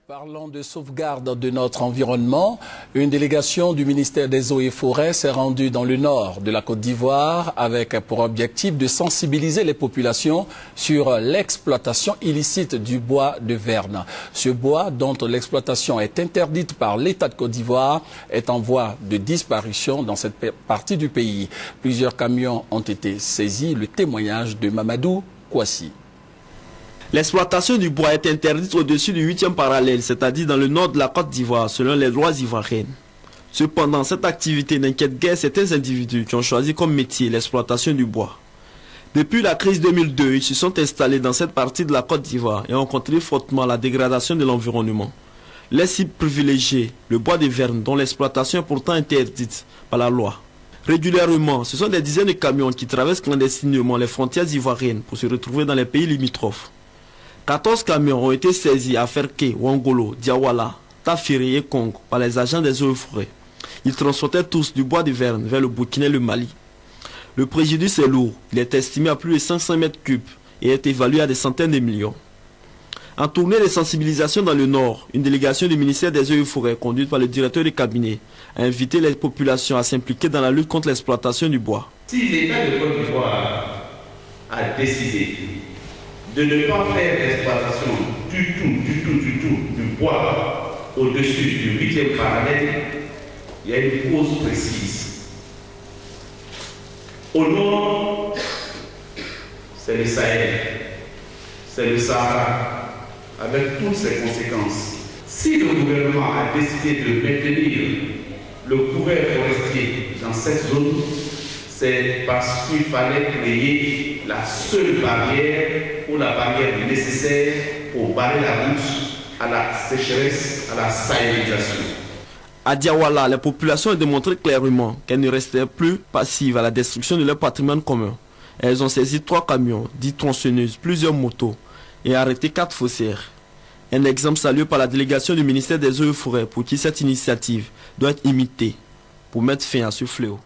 Parlant de sauvegarde de notre environnement, une délégation du ministère des Eaux et Forêts s'est rendue dans le nord de la Côte d'Ivoire avec pour objectif de sensibiliser les populations sur l'exploitation illicite du bois de Verne. Ce bois, dont l'exploitation est interdite par l'État de Côte d'Ivoire, est en voie de disparition dans cette partie du pays. Plusieurs camions ont été saisis. Le témoignage de Mamadou Kouassi. L'exploitation du bois est interdite au-dessus du 8e parallèle, c'est-à-dire dans le nord de la Côte d'Ivoire, selon les lois ivoiriennes. Cependant, cette activité n'inquiète guère certains individus qui ont choisi comme métier l'exploitation du bois. Depuis la crise 2002, ils se sont installés dans cette partie de la Côte d'Ivoire et ont contribué fortement à la dégradation de l'environnement. Les cibles privilégiées, le bois de Verne, dont l'exploitation est pourtant interdite par la loi. Régulièrement, ce sont des dizaines de camions qui traversent clandestinement les frontières ivoiriennes pour se retrouver dans les pays limitrophes. 14 camions ont été saisis à Ferké, Wangolo, Diawala, Tafiri et Kong par les agents des eaux et forêts. Ils transportaient tous du bois de Verne vers le Burkina et le Mali. Le préjudice est lourd, il est estimé à plus de 500 mètres cubes et est évalué à des centaines de millions. En tournée de sensibilisation dans le nord, une délégation du ministère des Eaux et Forêts, conduite par le directeur de cabinet, a invité les populations à s'impliquer dans la lutte contre l'exploitation du bois. Si l'État de Côte d'Ivoire a décidé de ne pas faire l'exploitation du bois au-dessus du 8e parallèle, il y a une cause précise. Au nord, c'est le Sahel, c'est le Sahara, avec toutes ses conséquences. Si le gouvernement a décidé de maintenir le couvert forestier dans cette zone, c'est parce qu'il fallait créer la seule barrière ou la barrière nécessaire pour barrer la route à la sécheresse, à la sahélisation. À Diawala, les populations ont démontré clairement qu'elles ne restaient plus passives à la destruction de leur patrimoine commun. Elles ont saisi 3 camions, 10 tronçonneuses, plusieurs motos et arrêté 4 faussaires. Un exemple salué par la délégation du ministère des Eaux et Forêts pour qui cette initiative doit être imitée pour mettre fin à ce fléau.